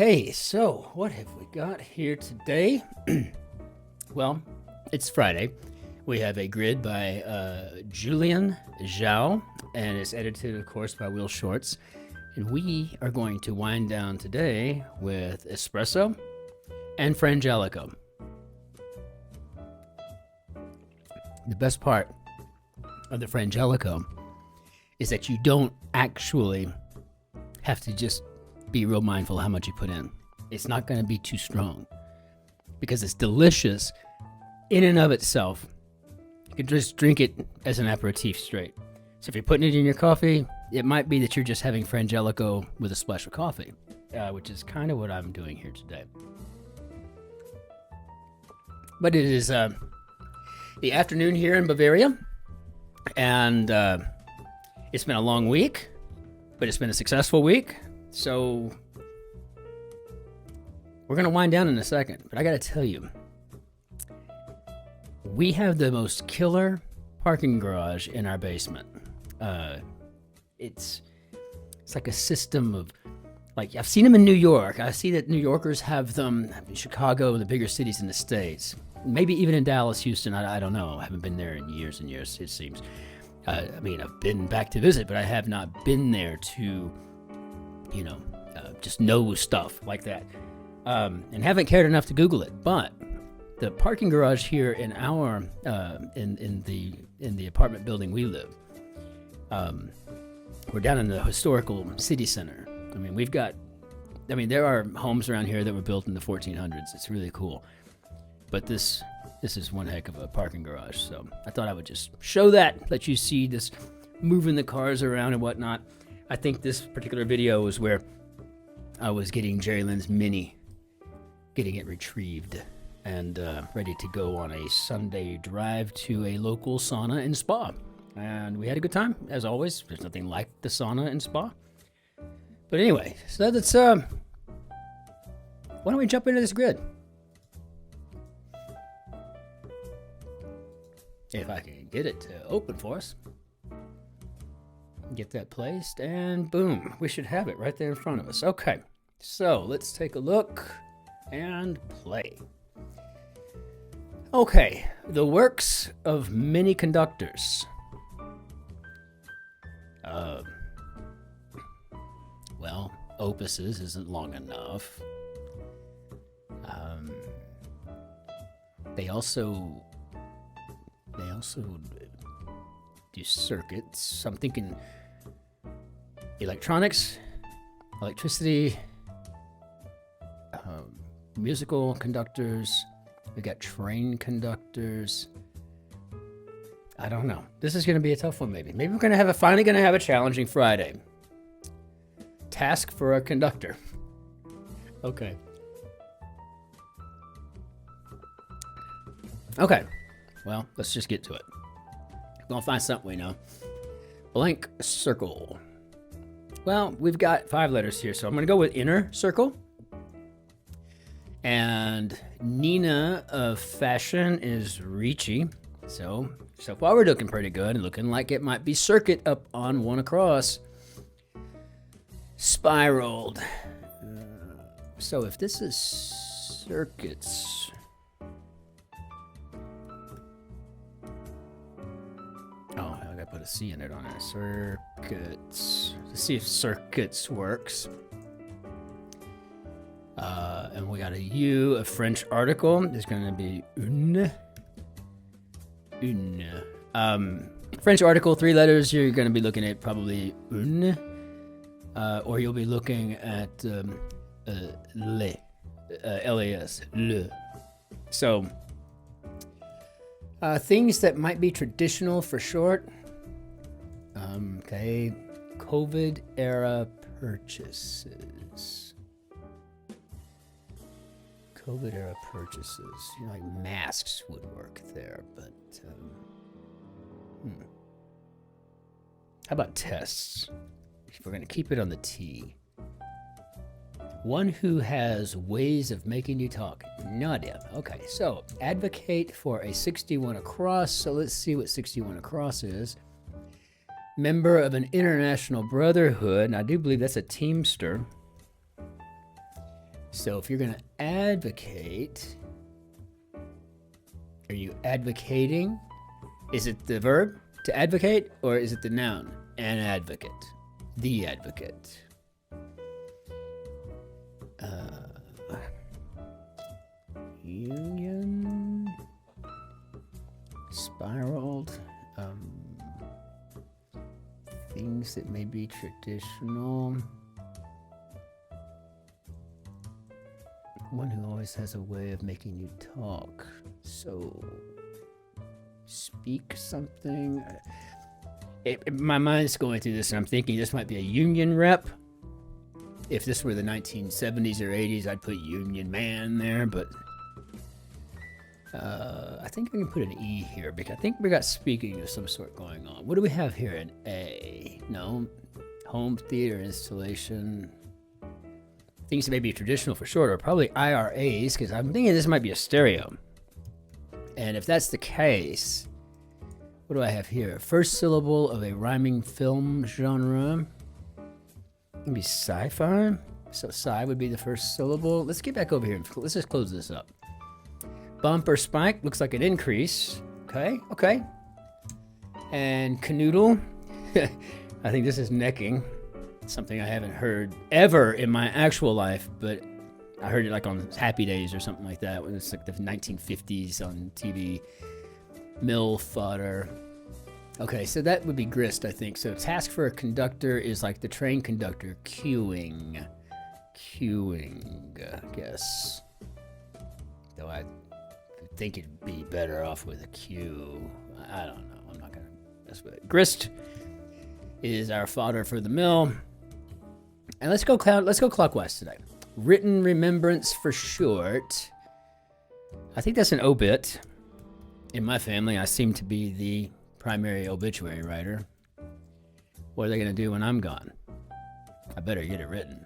Okay, so what have we got here today? Well, it's Friday. We have a grid by Julian Zhao, and it's edited, of course, by Will Shorts. And we are going to wind down today with Espresso and Frangelico. The best part of the Frangelico is that you don't actually have to just be real mindful of how much you put in. It's not going to be too strong because it's delicious in and of itself. You can just drink it as an aperitif straight. So if you're putting it in your coffee, it might be that you're just having Frangelico with a splash of coffee, which is kind of what I'm doing here today. But it is the afternoon here in Bavaria, and it's been a long week, but it's been a successful week. So we're going to wind down in a second, but I got to tell you, we have the most killer parking garage in our basement. It's like a system of, like, I've seen them in New York. I see that New Yorkers have them in Chicago and the bigger cities in the States. Maybe even in Dallas, Houston. I don't know. I haven't been there in years and years, it seems. I mean, I've been back to visit, but I have not been there to, just know stuff like that. And haven't cared enough to Google it. But the parking garage here in our in the apartment building we live, we're down in the historical city center. There are homes around here that were built in the 1400s. It's really cool. But this is one heck of a parking garage. So I thought I would just show that, let you see this moving the cars around and whatnot. I think this particular video was where I was getting Jerry Lynn's Mini, getting it retrieved and ready to go on a Sunday drive to a local sauna and spa. And we had a good time, as always. There's nothing like the sauna and spa. But anyway, so that's, why don't we jump into this grid? If I can get it to open for us. Get that placed, and boom, we should have it right there in front of us. Okay, so let's take a look and play. Okay, the works of many conductors. Well, opuses isn't long enough. They also do circuits. I'm thinking electronics, electricity, musical conductors. We got train conductors. I don't know. This is going to be a tough one. Maybe we're going to finally going to have a challenging Friday. Task for a conductor. Okay. Well, let's just get to it. We're going to find something we know. Blank circle. Well, we've got 5 letters here, so I'm going to go with inner circle. And Nina of fashion is Ricci. So far we're looking pretty good, looking like it might be circuit up on one across. Spiraled. So if this is circuits... Oh, I gotta put a C in it on it. Circuits. Let's see if circuits works. And we got a U, a French article. It's gonna be une. French article, 3 letters. You're gonna be looking at probably une. Or you'll be looking at le. L-A-S. Le. So... things that might be traditional for short. Okay. COVID era purchases. COVID era purchases. Like masks would work there, but how about tests? If we're going to keep it on the T. One who has ways of making you talk. No idea. Okay, so advocate for a 61 across. So let's see what 61 across is. Member of an international brotherhood, and I do believe that's a Teamster. So if you're going to advocate, are you advocating? Is it the verb to advocate, or is it the noun? An advocate. The advocate. Union. Spiraled. Things that may be traditional. One who always has a way of making you talk. So, speak something. My mind's going through this, and I'm thinking this might be a union rep. If this were the 1970s or 80s, I'd put union man there, but I think we can put an E here, because I think we got speaking of some sort going on. What do we have here? An A? No. Home theater installation. Things that may be traditional for short are probably IRAs, because I'm thinking this might be a stereo. And if that's the case, what do I have here? First syllable of a rhyming film genre. Maybe sci-fi. So sci would be the first syllable. Let's get back over here and let's just close this up. Bump or spike looks like an increase. Okay. And canoodle. I think this is necking. Something I haven't heard ever in my actual life, but I heard it like on Happy Days or something like that, when it's like the 1950s on TV. Mill fodder. Okay, so that would be grist, I think. So task for a conductor is like the train conductor, queuing, I guess. Though I think it'd be better off with a Q. I don't know. I'm not gonna mess with it. Grist is our fodder for the mill. And let's go clockwise today. Written remembrance for short. I think that's an obit. In my family, I seem to be the primary obituary writer. What are they going to do when I'm gone? I better get it written.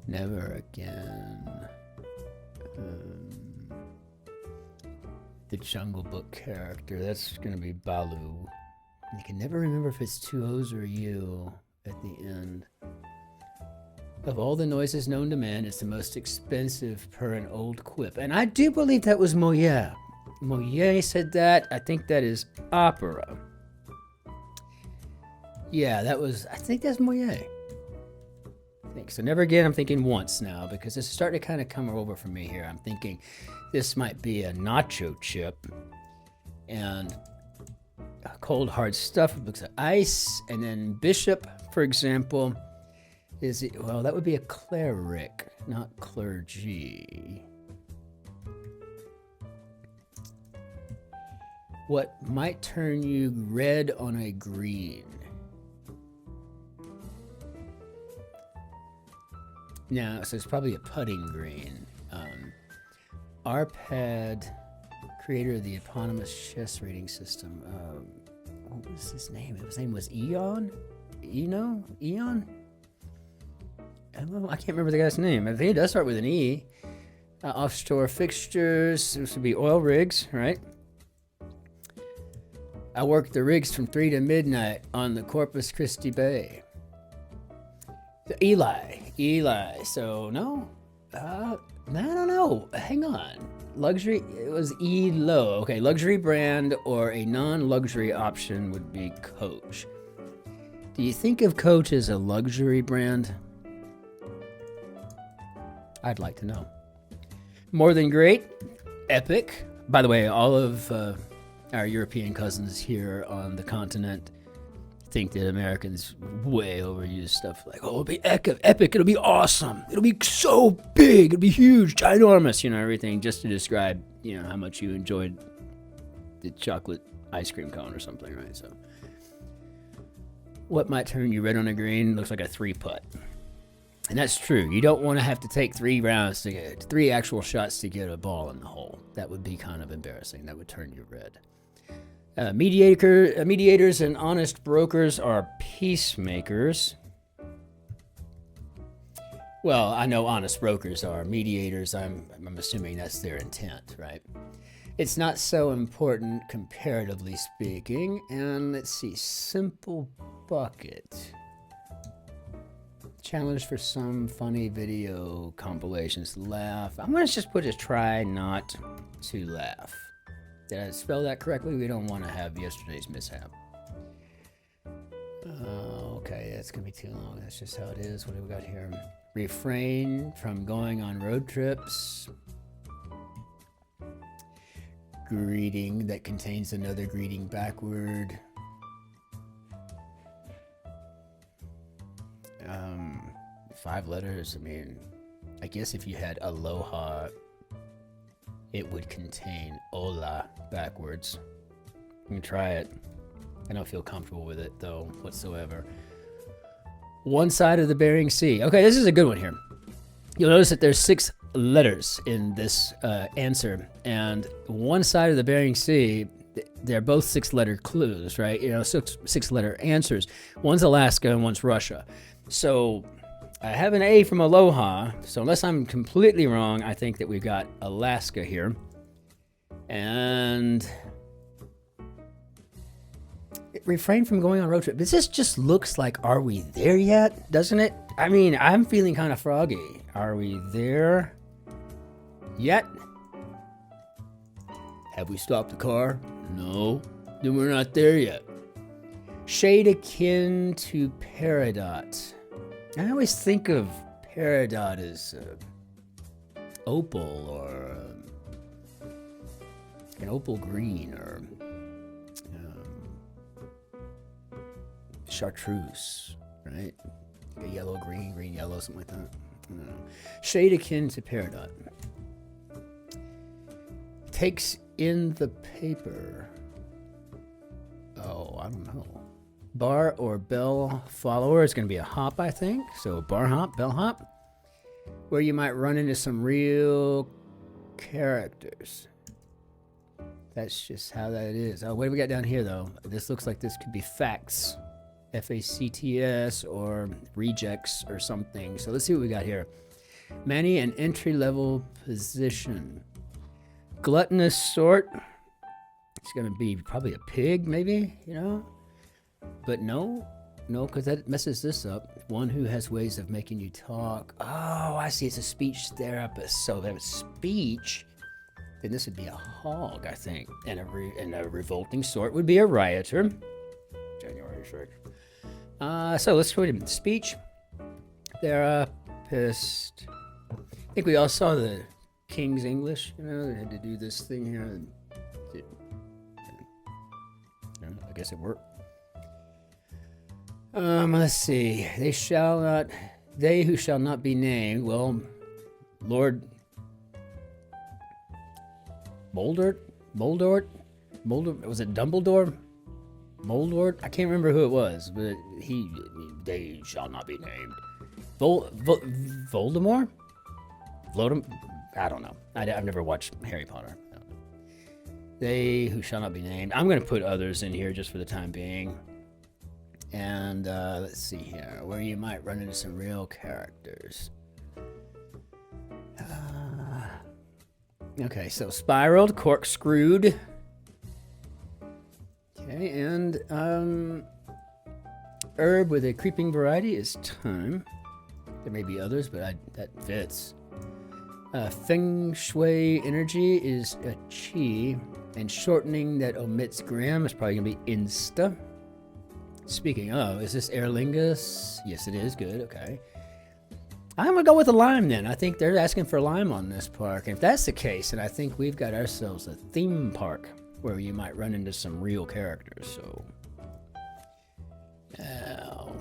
Never again. The Jungle Book character, that's going to be Baloo. You can never remember if it's two O's or a U at the end. Of all the noises known to man, it's the most expensive per an old quip. And I do believe that was Molière. Molière said that. I think that is opera. Yeah, I think that's Molière. I think so. Never again, I'm thinking once now, because it's starting to kind of come over for me here. I'm thinking this might be a nacho chip. And cold, hard stuff looks like ice. And then bishop, for example, that would be a cleric, not clergy. What might turn you red on a green? Now, so it's probably a putting green. Arpad, creator of the eponymous chess rating system. What was his name? His name was Eon? Eon? I can't remember the guy's name. I think it does start with an E. Offshore fixtures. This would be oil rigs, right? I worked the rigs from 3 to midnight on the Corpus Christi Bay. Eli. So, no? I don't know. Hang on. Luxury, it was Elo. Okay, luxury brand or a non-luxury option would be Coach. Do you think of Coach as a luxury brand? I'd like to know. More than great. Epic. By the way, all of our European cousins here on the continent think that Americans way overuse stuff like, oh, it'll be epic, it'll be awesome, it'll be so big, it'll be huge, ginormous, everything just to describe, how much you enjoyed the chocolate ice cream cone or something, right? So, what might turn you red on a green? Looks like a 3-putt. And that's true. You don't want to have to take 3 rounds to get 3 actual shots to get a ball in the hole. That would be kind of embarrassing. That would turn you red. Mediators and honest brokers are peacemakers. Well, I know honest brokers are. Mediators, I'm assuming that's their intent, right? It's not so important, comparatively speaking. And let's see, simple bucket. Challenge for some funny video compilations. Laugh. I'm going to just put a try not to laugh. Did I spell that correctly? We don't want to have yesterday's mishap. Okay, that's going to be too long. That's just how it is. What do we got here? Refrain from going on road trips. Greeting that contains another greeting backward. 5 letters. I mean, I guess if you had aloha, it would contain hola backwards. You can try it. I don't feel comfortable with it though whatsoever. One side of the Bering Sea. Okay, this is a good one here. You'll notice that there's 6 letters in this answer, and one side of the Bering Sea, they're both 6-letter clues, right? You know, 6-letter answers. One's Alaska and one's Russia. So I have an A from aloha, so unless I'm completely wrong, I think that we've got Alaska here. And refrain from going on a road trip. This just looks like, are we there yet? Doesn't it? I mean, I'm feeling kind of froggy. Are we there yet? Have we stopped the car? No. Then we're not there yet. Shade akin to peridot. I always think of peridot as opal or an opal green or chartreuse, right? Like a yellow, green, green, yellow, something like that. I don't know. Shade akin to peridot. Takes in the paper. Oh, I don't know. Bar or bell follower is going to be a hop, I think. So bar hop, bell hop, where you might run into some real characters. That's just how that is. Oh, what do we got down here, though? This looks like this could be facts. FACTS or rejects or something. So let's see what we got here. Many an entry-level position. Gluttonous sort. It's going to be probably a pig, maybe, you know? But no, because that messes this up. One who has ways of making you talk. Oh, I see. It's a speech therapist. So if it was speech, then this would be a hog, I think. And a revolting sort would be a rioter. January 6th. So let's put him in speech. Therapist. I think we all saw the King's English. You know, they had to do this thing here. And I guess it worked. Let's see. They who shall not be named. Well, Lord Moldort? Was it Dumbledore? Moldort? I can't remember who it was, but they shall not be named. Voldemort? I don't know. I've never watched Harry Potter. They who shall not be named. I'm going to put others in here just for the time being. And let's see here, where you might run into some real characters. Okay, so spiraled, corkscrewed. Okay, and herb with a creeping variety is thyme. There may be others, but that fits. Feng shui energy is a chi, and shortening that omits gram is probably going to be Insta. Speaking of, is this Aer Lingus? Yes, it is. Good. Okay. I'm going to go with a lime then. I think they're asking for lime on this park. And if that's the case, then I think we've got ourselves a theme park where you might run into some real characters. So, now,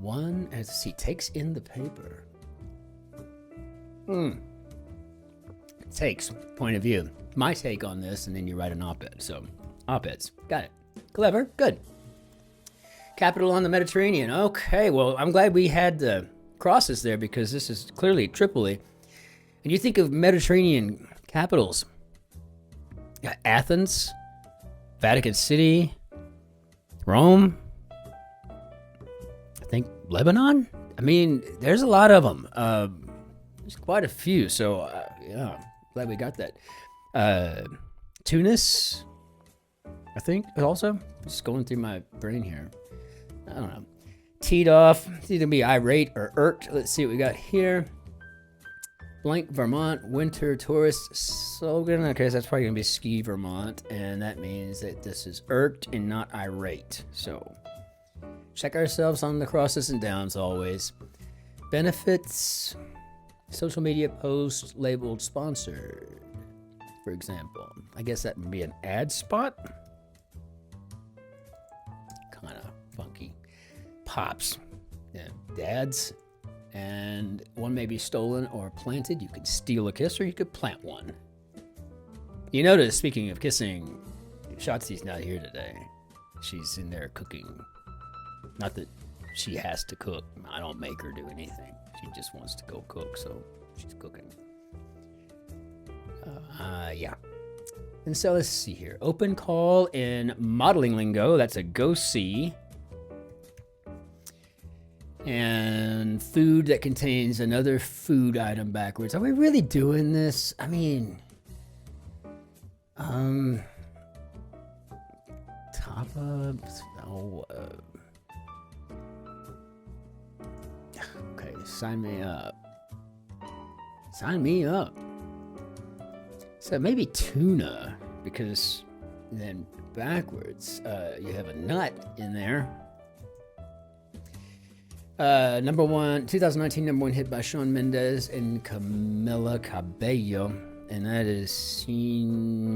let's see, takes in the paper. Takes, point of view. My take on this, and then you write an op-ed. So, op-eds. Got it. Clever. Good. Capital on the Mediterranean. Okay, well, I'm glad we had the crosses there because this is clearly Tripoli. And you think of Mediterranean capitals. Athens, Vatican City, Rome, I think Lebanon. I mean, there's a lot of them. There's quite a few. So, yeah, glad we got that. Tunis, I think, also. Just going through my brain here. I don't know. teed off. It's either gonna be irate or irked. Let's see what we got here. Blank Vermont winter tourist slogan. Okay, so that's probably gonna be ski Vermont, and that means that this is irked and not irate. So check ourselves on the crosses and downs always. Benefits, social media post labeled sponsored, for example. I guess that would be an ad spot. Kind of funky. Pops, yeah, dads. And one may be stolen or planted. You could steal a kiss or you could plant one. You notice, speaking of kissing, Shotzi's not here today. She's in there cooking. Not that she has to cook. I don't make her do anything. She just wants to go cook, so she's cooking. Yeah. And so let's see here. Open call in modeling lingo. That's a go see. And food that contains another food item backwards. Are we really doing this? I mean, Tapa, no, okay, sign me up. Sign me up. So maybe tuna, because then backwards, you have a nut in there. Number one, 2019 number one hit by Shawn Mendes and Camila Cabello, and that is Señorita.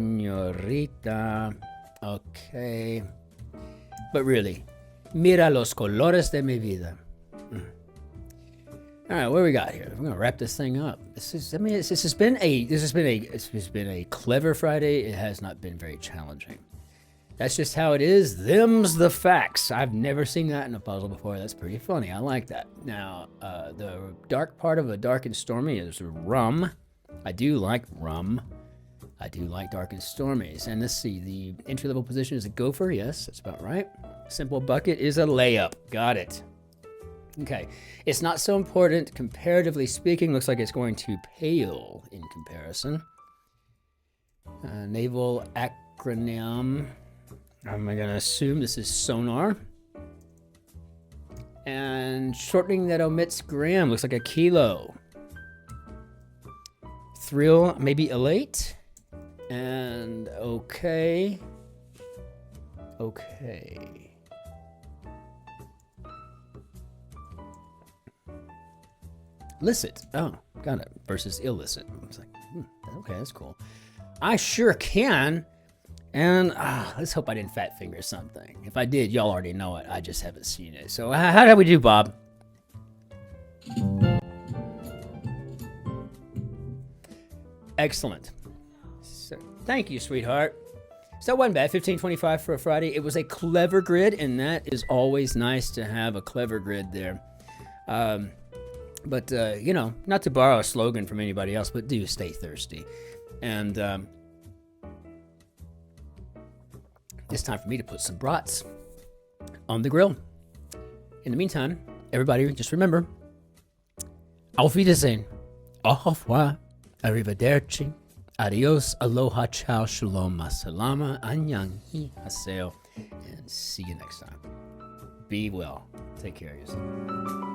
Okay, but really, mira los colores de mi vida. All right, what do we got here? We're gonna wrap this thing up. This has been a clever Friday. It has not been very challenging. That's just how it is. Them's the facts. I've never seen that in a puzzle before. That's pretty funny. I like that. Now, the dark part of a dark and stormy is rum. I do like rum. I do like dark and stormies. And let's see, the entry-level position is a gopher. Yes, that's about right. Simple bucket is a layup. Got it. Okay. It's not so important, comparatively speaking. Looks like it's going to pale in comparison. Naval acronym. I'm going to assume this is sonar. And shortening that omits gram. Looks like a kilo. Thrill, maybe elate. And okay. Okay. Licit. Oh, got it. Versus illicit. I was like, okay, that's cool. I sure can. And let's hope I didn't fat finger something. If I did, y'all already know it. I just haven't seen it. So how did we do, Bob? Excellent. So, thank you, sweetheart. So that wasn't bad. 1525 for a Friday. It was a clever grid, and that is always nice to have a clever grid there. But you know, not to borrow a slogan from anybody else, but do stay thirsty. And it's time for me to put some brats on the grill. In the meantime, everybody just remember, auf Wiedersehen, au revoir, arrivederci, adios, aloha, ciao, shalom, masalama, annyeong, hi, haseo, and see you next time. Be well. Take care of yourself.